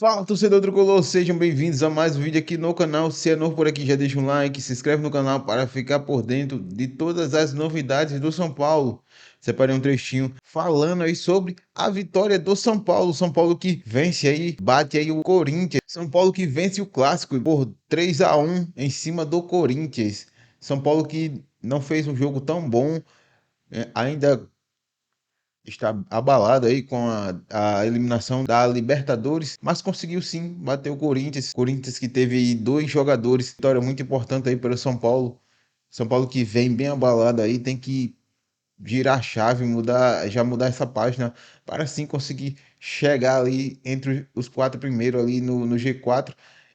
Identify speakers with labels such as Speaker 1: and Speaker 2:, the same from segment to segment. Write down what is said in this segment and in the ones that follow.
Speaker 1: Fala, torcedor tricolor, sejam bem-vindos a mais um vídeo aqui no canal. Se é novo por aqui, já deixa um like, se inscreve no canal para ficar por dentro de todas as novidades do São Paulo. Separei um trechinho falando aí sobre a vitória do São Paulo. São Paulo que vence aí, bate aí o Corinthians. São Paulo que vence o Clássico por 3-1 em cima do Corinthians. São Paulo que não fez um jogo tão bom, ainda está abalado aí com a eliminação da Libertadores, mas conseguiu sim bater o Corinthians. Corinthians que teve aí dois jogadores, vitória muito importante aí para o São Paulo. São Paulo que vem bem abalado aí, tem que girar a chave, mudar essa página para sim conseguir chegar ali entre os quatro primeiros ali no G4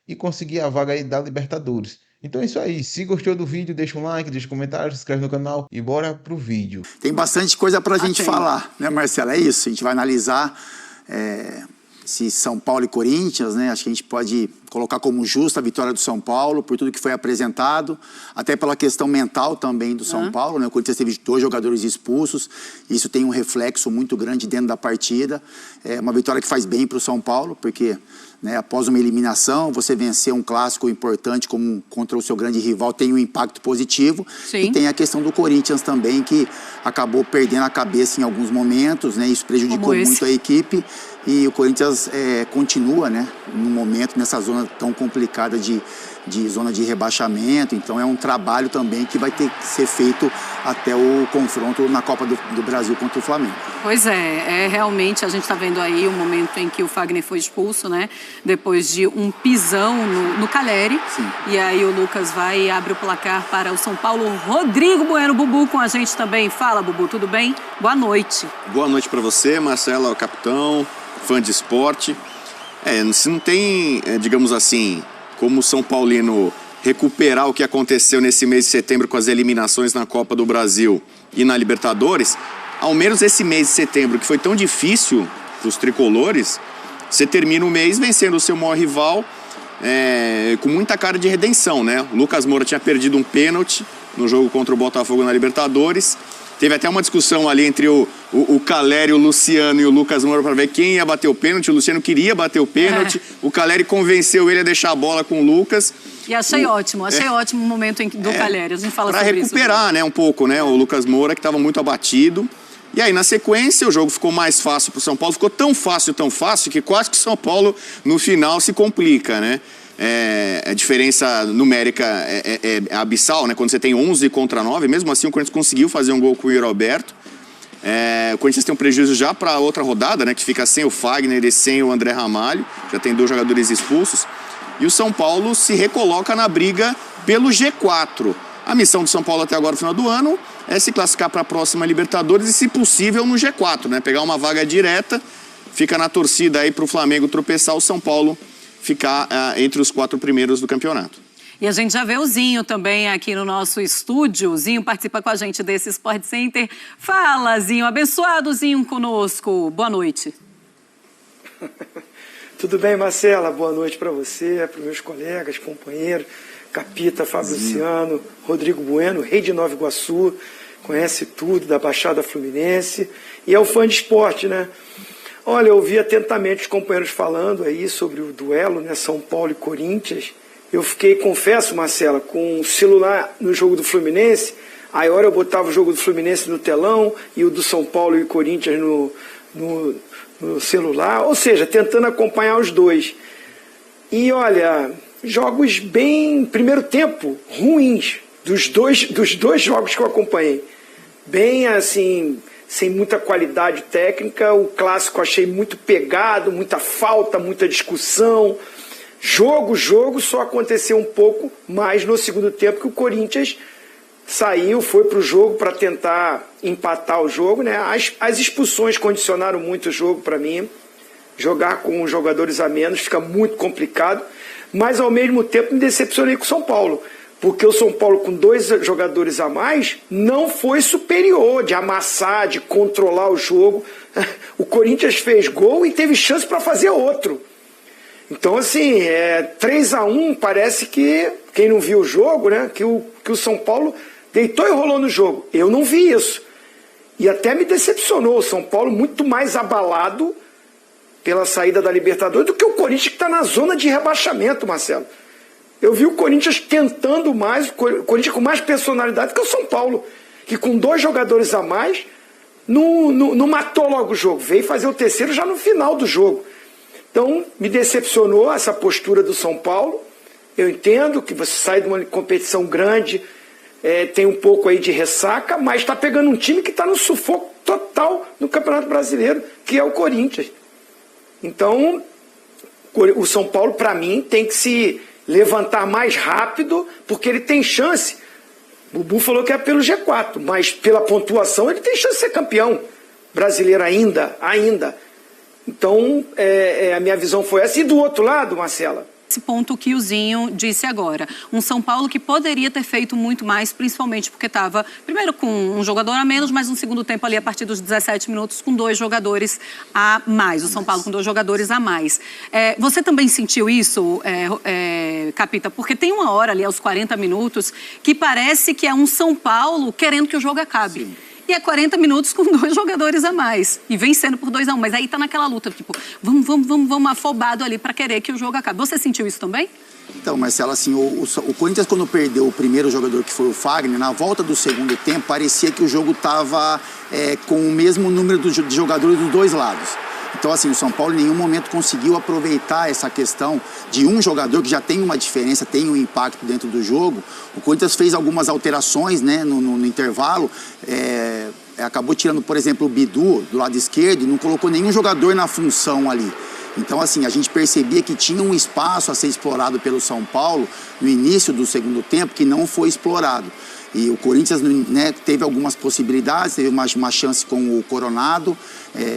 Speaker 1: e conseguir a vaga aí da Libertadores. Então é isso aí. Se gostou do vídeo, deixa um like, deixa um comentário, se inscreve no canal e bora pro vídeo.
Speaker 2: Tem bastante coisa para a gente falar, né, Marcelo? É isso, a gente vai analisar se São Paulo e Corinthians, né? Acho que a gente pode colocar como justa a vitória do São Paulo, por tudo que foi apresentado, até pela questão mental também do São Paulo, né? O Corinthians teve 2 jogadores expulsos, isso tem um reflexo muito grande dentro da partida. É uma vitória que faz bem para o São Paulo, porque, né, após uma eliminação, você vencer um clássico importante como contra o seu grande rival tem um impacto positivo. Sim. E tem a questão do Corinthians também, que acabou perdendo a cabeça em alguns momentos, né? Isso prejudicou muito a equipe. E o Corinthians continua, né, no momento, nessa zona tão complicada de zona de rebaixamento. Então é um trabalho também que vai ter que ser feito até o confronto na Copa do Brasil contra o Flamengo.
Speaker 3: Pois realmente a gente está vendo aí o momento em que o Fagner foi expulso, né? Depois de um pisão no Calleri. Sim. E aí o Lucas vai e abre o placar para o São Paulo. Rodrigo Bueno, Bubu com a gente também. Fala, Bubu, tudo bem? Boa noite.
Speaker 4: Boa noite para você, Marcela, o capitão, fã de esporte. Se não tem, digamos assim, como o São Paulino recuperar o que aconteceu nesse mês de setembro com as eliminações na Copa do Brasil e na Libertadores, ao menos esse mês de setembro, que foi tão difícil para os tricolores, você termina o mês vencendo o seu maior rival com muita cara de redenção, né? O Lucas Moura tinha perdido um pênalti no jogo contra o Botafogo na Libertadores. Teve até uma discussão ali entre o Calleri, o Luciano e o Lucas Moura para ver quem ia bater o pênalti. O Luciano queria bater o pênalti. O Calleri convenceu ele a deixar a bola com o Lucas.
Speaker 3: E achei ótimo o momento do Calleri. A gente fala sobre isso.
Speaker 4: Para recuperar, né, um pouco, né, o Lucas Moura, que estava muito abatido. E aí, na sequência, o jogo ficou mais fácil para o São Paulo. Ficou tão fácil, que quase que o São Paulo, no final, se complica, né? A diferença numérica é abissal, né? Quando você tem 11 contra 9, mesmo assim o Corinthians conseguiu fazer um gol com o Yuri Alberto. O Corinthians tem um prejuízo já para a outra rodada, né? Que fica sem o Fagner e sem o André Ramalho, já tem 2 jogadores expulsos. E o São Paulo se recoloca na briga pelo G4. A missão do São Paulo até agora, no final do ano, é se classificar para a próxima Libertadores e, se possível, no G4, né? Pegar uma vaga direta, fica na torcida aí para o Flamengo tropeçar, o São Paulo ficar entre os 4 primeiros do campeonato.
Speaker 3: E a gente já vê o Zinho também aqui no nosso estúdio. O Zinho participa com a gente desse Sport Center. Fala, Zinho. Abençoado, Zinho, conosco. Boa noite.
Speaker 5: Tudo bem, Marcela? Boa noite para você, para os meus colegas, companheiros. Capita, Fábio Luciano, Rodrigo Bueno, rei de Nova Iguaçu. Conhece tudo da Baixada Fluminense. E é um fã de esporte, né? Olha, eu ouvi atentamente os companheiros falando aí sobre o duelo, né, São Paulo e Corinthians. Eu fiquei, confesso, Marcela, com o celular no jogo do Fluminense. Aí, hora eu botava o jogo do Fluminense no telão e o do São Paulo e Corinthians no celular. Ou seja, tentando acompanhar os dois. E, olha, jogos bem, primeiro tempo, ruins, dos dois jogos que eu acompanhei. Bem, assim, sem muita qualidade técnica. O clássico achei muito pegado, muita falta, muita discussão. Jogo só aconteceu um pouco mais no segundo tempo, que o Corinthians saiu, foi para o jogo para tentar empatar o jogo, né? As expulsões condicionaram muito o jogo para mim. Jogar com jogadores a menos fica muito complicado, mas ao mesmo tempo me decepcionei com o São Paulo, porque o São Paulo, com 2 jogadores a mais, não foi superior de amassar, de controlar o jogo. O Corinthians fez gol e teve chance para fazer outro. Então, assim, 3-1, parece que, quem não viu o jogo, né, que o São Paulo deitou e rolou no jogo. Eu não vi isso. E até me decepcionou. O São Paulo muito mais abalado pela saída da Libertadores do que o Corinthians, que está na zona de rebaixamento, Marcelo. Eu vi o Corinthians tentando mais, o Corinthians com mais personalidade que o São Paulo, que com 2 jogadores a mais não matou logo o jogo, veio fazer o terceiro já no final do jogo. Então, me decepcionou essa postura do São Paulo. Eu entendo que você sai de uma competição grande, tem um pouco aí de ressaca, mas está pegando um time que está no sufoco total no Campeonato Brasileiro, que é o Corinthians. Então, o São Paulo, para mim, tem que se levantar mais rápido, porque ele tem chance. O Bubu falou que é pelo G4, mas pela pontuação ele tem chance de ser campeão brasileiro ainda. Então, a minha visão foi essa. E do outro lado, Marcela?
Speaker 3: Esse ponto que o Zinho disse agora. Um São Paulo que poderia ter feito muito mais, principalmente porque estava, primeiro, com um jogador a menos, mas no segundo tempo ali, a partir dos 17 minutos, com 2 jogadores a mais. O São Paulo com 2 jogadores a mais. Você também sentiu isso, Capita? Porque tem uma hora ali, aos 40 minutos, que parece que é um São Paulo querendo que o jogo acabe. Sim. E é 40 minutos com 2 jogadores a mais. E vencendo por 2-1. Mas aí tá naquela luta, tipo, vamos afobado ali para querer que o jogo acabe. Você sentiu isso também?
Speaker 2: Então, Marcelo, assim, o Corinthians, quando perdeu o primeiro jogador, que foi o Fagner, na volta do segundo tempo, parecia que o jogo estava com o mesmo número de jogadores dos 2 lados. Então, assim, o São Paulo em nenhum momento conseguiu aproveitar essa questão de um jogador que já tem uma diferença, tem um impacto dentro do jogo. O Corinthians fez algumas alterações, né, no intervalo, acabou tirando, por exemplo, o Bidu do lado esquerdo e não colocou nenhum jogador na função ali. Então, assim, a gente percebia que tinha um espaço a ser explorado pelo São Paulo no início do segundo tempo que não foi explorado. E o Corinthians, né, teve algumas possibilidades, teve uma chance com o Coronado,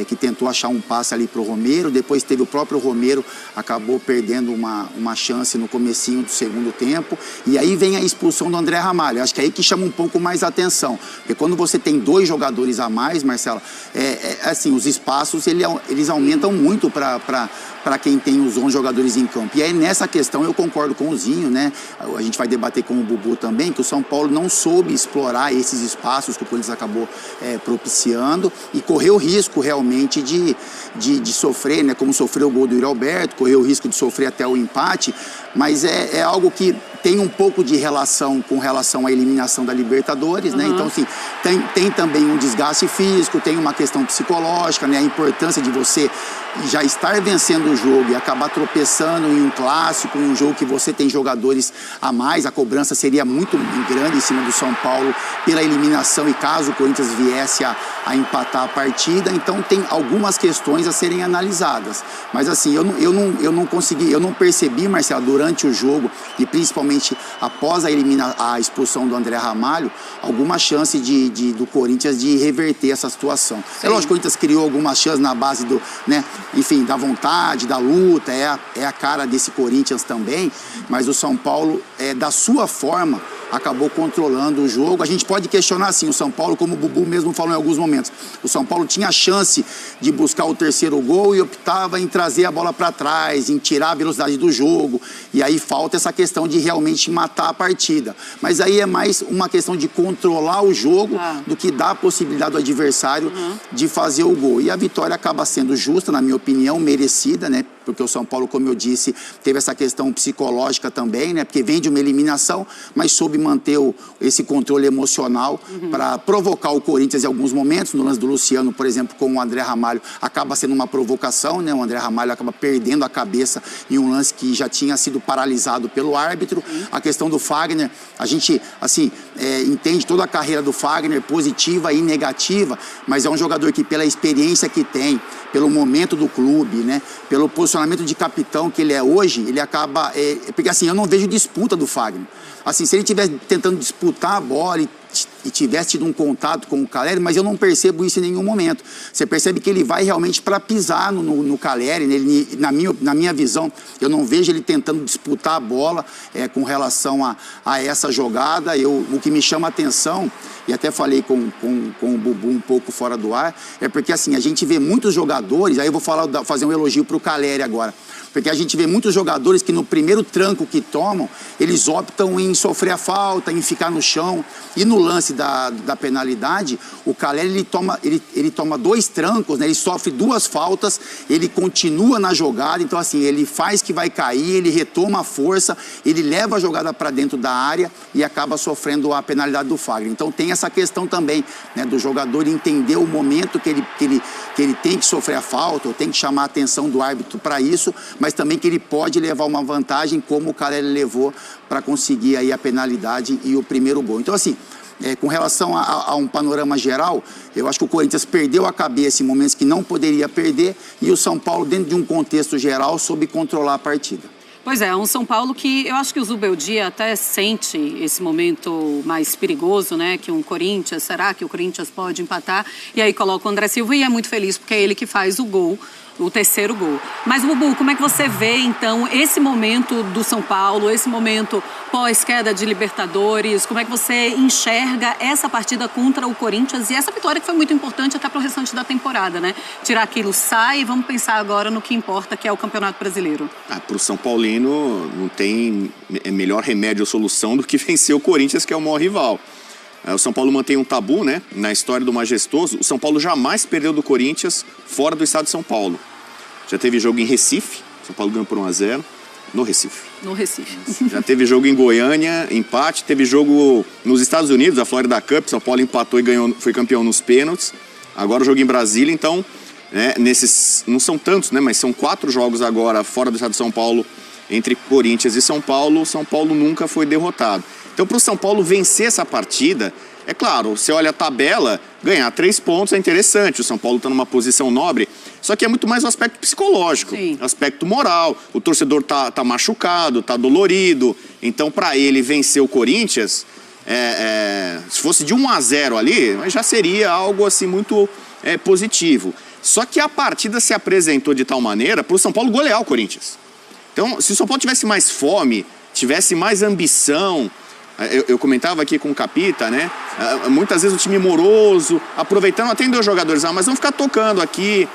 Speaker 2: que tentou achar um passe ali para o Romero, depois teve o próprio Romero, acabou perdendo uma chance no comecinho do segundo tempo, e aí vem a expulsão do André Ramalho. Acho que é aí que chama um pouco mais a atenção, porque quando você tem 2 jogadores a mais, Marcelo, assim, os espaços eles aumentam muito para quem tem os 11 jogadores em campo. E aí nessa questão eu concordo com o Zinho, né? A gente vai debater com o Bubu também, que o São Paulo não soube explorar esses espaços que o Corinthians acabou propiciando e correu o risco realmente de sofrer, né? Como sofreu o gol do Yuri Alberto, correu o risco de sofrer até o empate, mas é algo que tem um pouco de relação com relação à eliminação da Libertadores, né? Então, assim, tem também um desgaste físico, tem uma questão psicológica, né? A importância de você já estar vencendo o jogo e acabar tropeçando em um clássico, em um jogo que você tem jogadores a mais, a cobrança seria muito grande em cima do São Paulo pela eliminação e caso o Corinthians viesse a empatar a partida. Então, tem algumas questões a serem analisadas. Mas, assim, eu não percebi, Marcelo, durante o jogo e principalmente após a expulsão do André Ramalho, alguma chance do Corinthians de reverter essa situação. Sim. É lógico que o Corinthians criou algumas chances na base do, né, enfim, da vontade, da luta, é a cara desse Corinthians também, mas o São Paulo, da sua forma, acabou controlando o jogo. A gente pode questionar, assim, o São Paulo, como o Bubu mesmo falou em alguns momentos, o São Paulo tinha a chance de buscar o terceiro gol e optava em trazer a bola para trás, em tirar a velocidade do jogo, e aí falta essa questão de realmente matar a partida. Mas aí é mais uma questão de controlar o jogo do que dar a possibilidade do adversário de fazer o gol. E a vitória acaba sendo justa, na minha opinião, merecida, né? Porque o São Paulo, como eu disse, teve essa questão psicológica também, né? Porque vem de uma eliminação, mas soube manter esse controle emocional para provocar o Corinthians em alguns momentos. No lance do Luciano, por exemplo, com o André Ramalho, acaba sendo uma provocação, né? O André Ramalho acaba perdendo a cabeça em um lance que já tinha sido paralisado pelo árbitro. A questão do Fagner, a gente, assim, entende toda a carreira do Fagner, positiva e negativa, mas é um jogador que, pela experiência que tem, pelo momento do clube, né? Pelo posicionamento de capitão que ele é hoje, ele acaba... porque, assim, eu não vejo disputa do Fagner. Assim, se ele estivesse tentando disputar a bola e tivesse tido um contato com o Caleri, mas eu não percebo isso em nenhum momento. Você percebe que ele vai realmente para pisar no Caleri, né? Na minha visão, eu não vejo ele tentando disputar a bola com relação a essa jogada. O que me chama a atenção e até falei com o Bubu um pouco fora do ar, é porque assim, a gente vê muitos jogadores, aí eu vou fazer um elogio para o Caleri agora, porque a gente vê muitos jogadores que no primeiro tranco que tomam, eles optam em sofrer a falta, em ficar no chão, e no lance da penalidade, o Caleri ele toma 2 trancos, né? Ele sofre 2 faltas, ele continua na jogada, então assim, ele faz que vai cair, ele retoma a força, ele leva a jogada para dentro da área e acaba sofrendo a penalidade do Fagner. Então tem essa questão também, né, do jogador entender o momento que ele tem que sofrer a falta, ou tem que chamar a atenção do árbitro para isso, mas também que ele pode levar uma vantagem, como o Caleri levou para conseguir aí a penalidade e o primeiro gol. Então assim, com relação a um panorama geral, eu acho que o Corinthians perdeu a cabeça em momentos que não poderia perder, e o São Paulo, dentro de um contexto geral, soube controlar a partida.
Speaker 3: Pois é, um São Paulo que eu acho que o Zubeldia até sente esse momento mais perigoso, né? Que um Corinthians, será que o Corinthians pode empatar? E aí coloca o André Silva e é muito feliz porque é ele que faz o gol, o terceiro gol. Mas, Bubu, como é que você vê, então, esse momento do São Paulo, esse momento pós-queda de Libertadores? Como é que você enxerga essa partida contra o Corinthians e essa vitória que foi muito importante até para o restante da temporada, né? Tirar aquilo, sai e vamos pensar agora no que importa, que é o Campeonato Brasileiro.
Speaker 4: Para o São Paulino, não tem melhor remédio ou solução do que vencer o Corinthians, que é o maior rival. O São Paulo mantém um tabu, né, na história do Majestoso. O São Paulo jamais perdeu do Corinthians fora do estado de São Paulo. Já teve jogo em Recife, São Paulo ganhou por 1-0, no Recife.
Speaker 3: No Recife.
Speaker 4: Já teve jogo em Goiânia, empate. Teve jogo nos Estados Unidos, a Florida Cup, São Paulo empatou e ganhou, foi campeão nos pênaltis. Agora o jogo em Brasília, então, né, nesses, não são tantos, né, mas são 4 jogos agora fora do estado de São Paulo, entre Corinthians e São Paulo nunca foi derrotado. Então, para o São Paulo vencer essa partida, é claro, você olha a tabela, ganhar 3 pontos é interessante, o São Paulo está numa posição nobre, só que é muito mais o aspecto psicológico, o aspecto moral, o torcedor tá machucado, tá dolorido, então para ele vencer o Corinthians, se fosse de 1-0 ali, já seria algo assim muito positivo. Só que a partida se apresentou de tal maneira para o São Paulo golear o Corinthians. Então, se o São Paulo tivesse mais fome, tivesse mais ambição, eu comentava aqui com o Capita, né? Muitas vezes o time moroso, aproveitando, até 2 jogadores, mas vamos ficar tocando aqui.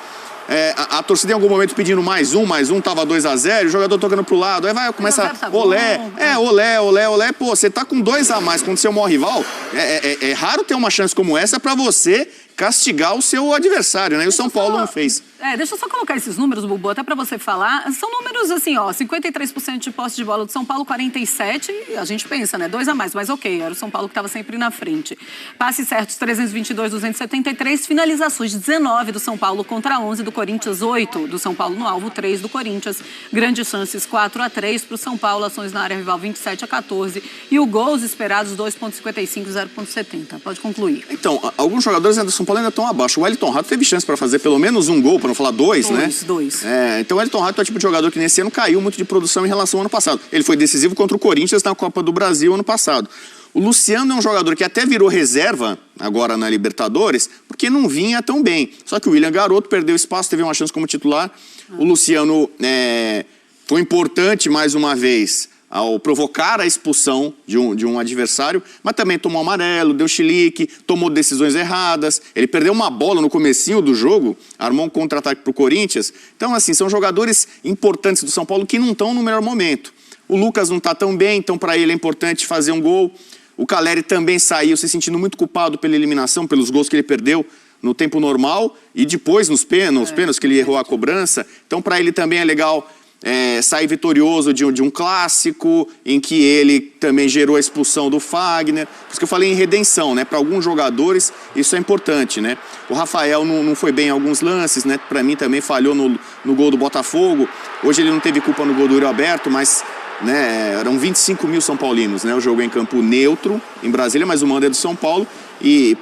Speaker 4: A torcida em algum momento pedindo mais um, tava 2-0, o jogador tocando pro lado, aí começa olé, olé, pô, você tá com 2 a mais contra o seu maior rival, é raro ter uma chance como essa pra você castigar o seu adversário, né? E o São Paulo não fez.
Speaker 3: Deixa eu só colocar esses números, Bubu, até pra você falar. São números assim, ó, 53% de posse de bola do São Paulo, 47%, a gente pensa, né? 2 a mais, mas ok, era o São Paulo que estava sempre na frente. Passes certos, 322, 273, finalizações, 19 do São Paulo contra 11 do Corinthians, 8 do São Paulo no alvo, 3 do Corinthians. Grandes chances, 4-3 pro São Paulo, ações na área rival, 27-14. E o gols esperados, 2,55, 0,70. Pode concluir.
Speaker 4: Então, alguns jogadores do São Paulo ainda estão abaixo. O Wellington Rato teve chance para fazer pelo menos um gol, para não falar 2, né?
Speaker 3: 2.
Speaker 4: Então o Wellington Rato é o tipo de jogador que nesse ano caiu muito de produção em relação ao ano passado. Ele foi decisivo contra o Corinthians na Copa do Brasil ano passado. O Luciano é um jogador que até virou reserva agora na Libertadores, porque não vinha tão bem. Só que o William Garoto perdeu espaço, teve uma chance como titular. O Luciano foi importante mais uma vez ao provocar a expulsão de um adversário, mas também tomou amarelo, deu chilique, tomou decisões erradas, ele perdeu uma bola no comecinho do jogo, armou um contra-ataque para o Corinthians. Então, assim, são jogadores importantes do São Paulo que não estão no melhor momento. O Lucas não está tão bem, então para ele é importante fazer um gol. O Caleri também saiu se sentindo muito culpado pela eliminação, pelos gols que ele perdeu no tempo normal e depois nos pênaltis que ele errou a cobrança. Então, para ele também é legal sair vitorioso de um clássico em que ele também gerou a expulsão do Fagner. Por isso que eu falei em redenção, né? Para alguns jogadores isso é importante, né? O Rafael não foi bem em alguns lances, né? Para mim também falhou no gol do Botafogo. Hoje ele não teve culpa no gol do Yuri Alberto, mas né, eram 25 mil São Paulinos, né? O jogo é em campo neutro, em Brasília, mas o mando é do São Paulo. E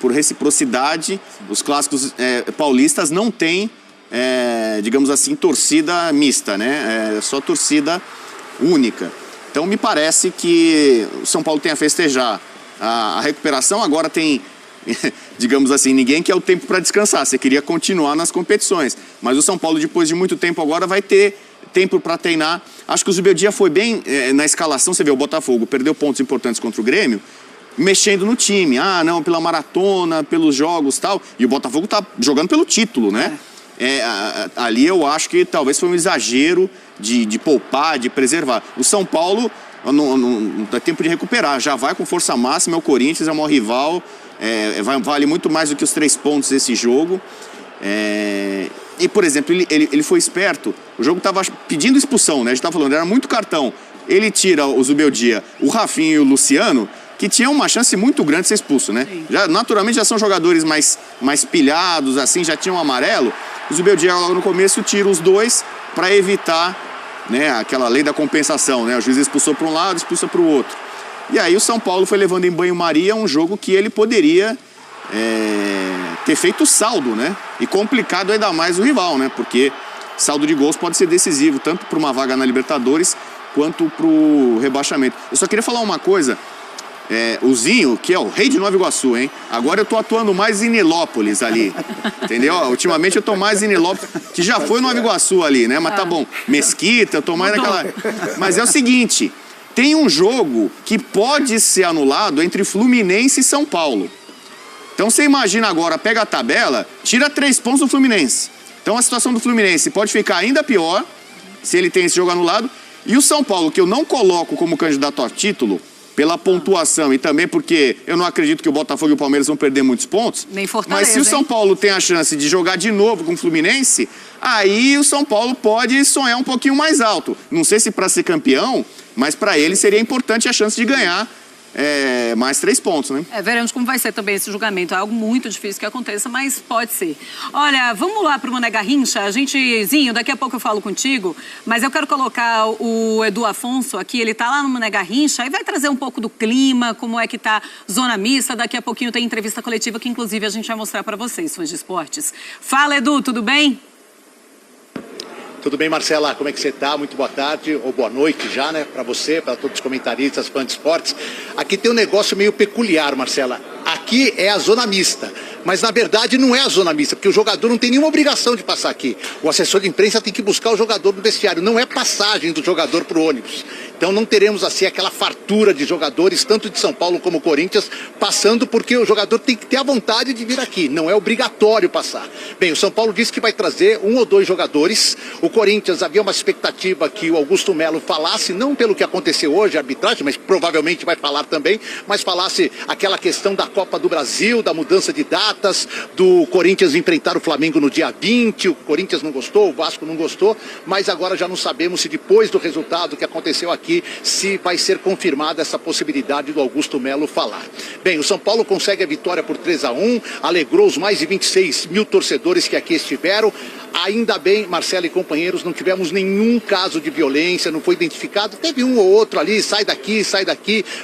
Speaker 4: por reciprocidade, os clássicos paulistas não têm digamos assim, torcida mista, né? Só torcida única. Então, me parece que o São Paulo tem a festejar a recuperação. Agora tem, digamos assim, ninguém quer o tempo para descansar. Você queria continuar nas competições. Mas o São Paulo, depois de muito tempo agora, vai ter tempo para treinar. Acho que o Zubeldia foi bem na escalação. Você vê, o Botafogo perdeu pontos importantes contra o Grêmio. mexendo no time. Ah, não, pela maratona, pelos jogos e tal. E o Botafogo tá jogando pelo título, né? Ali eu acho que talvez foi um exagero de poupar, de preservar. O São Paulo não dá tempo de recuperar, já vai com força máxima, é o Corinthians, é o maior rival, vale muito mais do que os 3 pontos desse jogo. E, por exemplo, ele foi esperto, o jogo estava pedindo expulsão, né? A gente estava falando, era muito cartão. Ele tira o Zubeldia, o Rafinha e o Luciano, que tinham uma chance muito grande de ser expulso, né? Naturalmente já são jogadores mais pilhados, assim, já tinham amarelo. O Zubeldia logo no começo tira os 2 para evitar, né, aquela lei da compensação, né? O juiz expulsou para um lado, expulsa para o outro. E aí o São Paulo foi levando em banho-maria um jogo que ele poderia ter feito saldo, né? E complicado ainda mais o rival, né? Porque saldo de gols pode ser decisivo, tanto para uma vaga na Libertadores quanto para o rebaixamento. Eu só queria falar uma coisa. O Zinho, que é o rei de Nova Iguaçu, hein? Agora eu tô atuando mais em Nilópolis ali, entendeu? Ultimamente eu tô mais em Nilópolis, que já foi Nova Iguaçu ali, né? Mas tá bom, Mesquita, eu tô mais naquela... Mas é o seguinte, tem um jogo que pode ser anulado entre Fluminense e São Paulo. Então você imagina agora, pega a tabela, tira 3 pontos do Fluminense. Então a situação do Fluminense pode ficar ainda pior, se ele tem esse jogo anulado. E o São Paulo, que eu não coloco como candidato a título, pela pontuação e também porque eu não acredito que o Botafogo e o Palmeiras vão perder muitos pontos.
Speaker 3: Nem Fortaleza,
Speaker 4: mas se o São Paulo tem a chance de jogar de novo com o Fluminense, aí o São Paulo pode sonhar um pouquinho mais alto. Não sei se para ser campeão, mas para ele seria importante a chance de ganhar mais 3 pontos, né?
Speaker 3: Veremos como vai ser também esse julgamento. É algo muito difícil que aconteça, mas pode ser. Olha, vamos lá para o Mané Garrincha. Zinho, daqui a pouco eu falo contigo, mas eu quero colocar o Edu Afonso aqui. Ele tá lá no Mané Garrincha e vai trazer um pouco do clima, como é que tá zona mista. Daqui a pouquinho tem entrevista coletiva que, inclusive, a gente vai mostrar para vocês, fãs de esportes. Fala, Edu, tudo bem?
Speaker 6: Tudo bem, Marcela? Como é que você está? Muito boa tarde, ou boa noite já, né? Para você, para todos os comentaristas, fãs de esportes. Aqui tem um negócio meio peculiar, Marcela. Aqui é a zona mista, mas na verdade não é a zona mista, porque o jogador não tem nenhuma obrigação de passar aqui. O assessor de imprensa tem que buscar o jogador no vestiário, não é passagem do jogador para o ônibus. Então não teremos assim aquela fartura de jogadores, tanto de São Paulo como Corinthians, passando, porque o jogador tem que ter a vontade de vir aqui, não é obrigatório passar. Bem, o São Paulo disse que vai trazer 1 ou 2 jogadores. O Corinthians havia uma expectativa que o Augusto Melo falasse, não pelo que aconteceu hoje, a arbitragem, mas provavelmente vai falar também, mas falasse aquela questão da Copa do Brasil, da mudança de datas, do Corinthians enfrentar o Flamengo no dia 20, o Corinthians não gostou, o Vasco não gostou, mas agora já não sabemos se depois do resultado que aconteceu aqui, se vai ser confirmada essa possibilidade do Augusto Melo falar. Bem, o São Paulo consegue a vitória por 3-1, alegrou os mais de 26 mil torcedores que aqui estiveram. Ainda bem, Marcelo e companheiros, não tivemos nenhum caso de violência, não foi identificado. Teve um ou outro ali, sai daqui,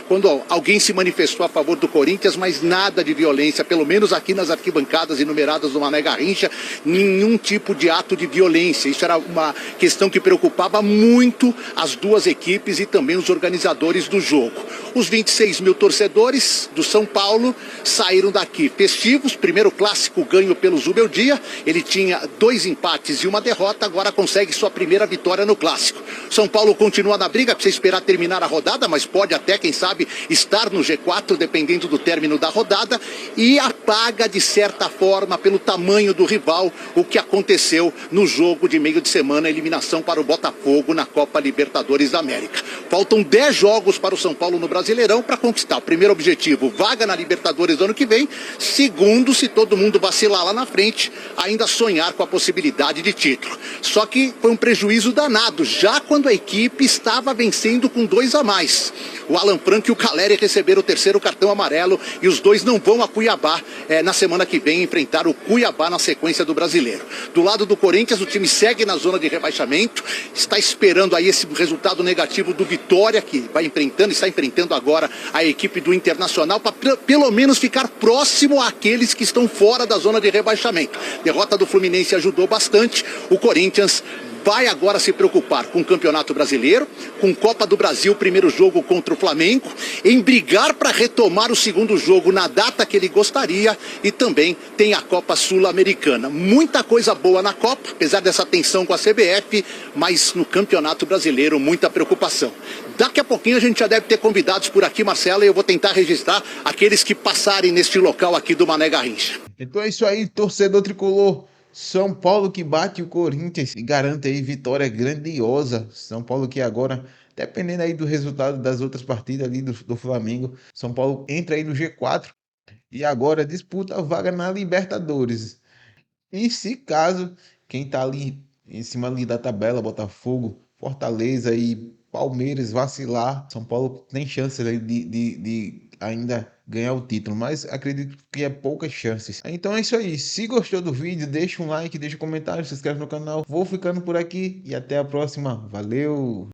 Speaker 6: quando alguém se manifestou a favor do Corinthians, mas nada de violência, pelo menos aqui nas arquibancadas enumeradas do Mané Garrincha, nenhum tipo de ato de violência. Isso era uma questão que preocupava muito as duas equipes e também os organizadores do jogo. Os 26 mil torcedores do São Paulo saíram daqui festivos, primeiro clássico ganho pelo Zubeldia, ele tinha 2 empates e 1 derrota, agora consegue sua primeira vitória no clássico. São Paulo continua na briga, precisa esperar terminar a rodada, mas pode até, quem sabe, estar no G4, dependendo do término da rodada, e apaga, de certa forma, pelo tamanho do rival, o que aconteceu no jogo de meio de semana, eliminação para o Botafogo na Copa Libertadores da América. Faltam 10 jogos para o São Paulo no Brasileirão para conquistar o primeiro objetivo, vaga na Libertadores do ano que vem. Segundo, se todo mundo vacilar lá na frente, ainda sonhar com a possibilidade de título. Só que foi um prejuízo danado, já quando a equipe estava vencendo com 2 a mais. O Alan Franco e o Caleri receberam o 3º cartão amarelo e os dois não vão a Cuiabá na semana que vem enfrentar o Cuiabá na sequência do Brasileiro. Do lado do Corinthians, o time segue na zona de rebaixamento, está esperando aí esse resultado negativo do Vitória, que está enfrentando agora a equipe do Internacional, para pelo menos ficar próximo àqueles que estão fora da zona de rebaixamento. Derrota do Fluminense ajudou bastante. O Corinthians vai agora se preocupar com o Campeonato Brasileiro, com Copa do Brasil, primeiro jogo contra o Flamengo, em brigar para retomar o segundo jogo na data que ele gostaria, e também tem a Copa Sul-Americana. Muita coisa boa na Copa, apesar dessa tensão com a CBF, mas no Campeonato Brasileiro muita preocupação. Daqui a pouquinho a gente já deve ter convidados por aqui, Marcela, e eu vou tentar registrar aqueles que passarem neste local aqui do Mané Garrincha.
Speaker 1: Então é isso aí, torcedor tricolor. São Paulo que bate o Corinthians e garante aí vitória grandiosa. São Paulo que agora, dependendo aí do resultado das outras partidas ali do Flamengo, São Paulo entra aí no G4 e agora disputa a vaga na Libertadores. E se caso quem tá ali em cima ali da tabela, Botafogo, Fortaleza e Palmeiras vacilar, São Paulo tem chances aí de ainda ganhar o título, mas acredito que é poucas chances. Então é isso aí, se gostou do vídeo, deixa um like, deixa um comentário, se inscreve no canal. Vou ficando por aqui e até a próxima. Valeu!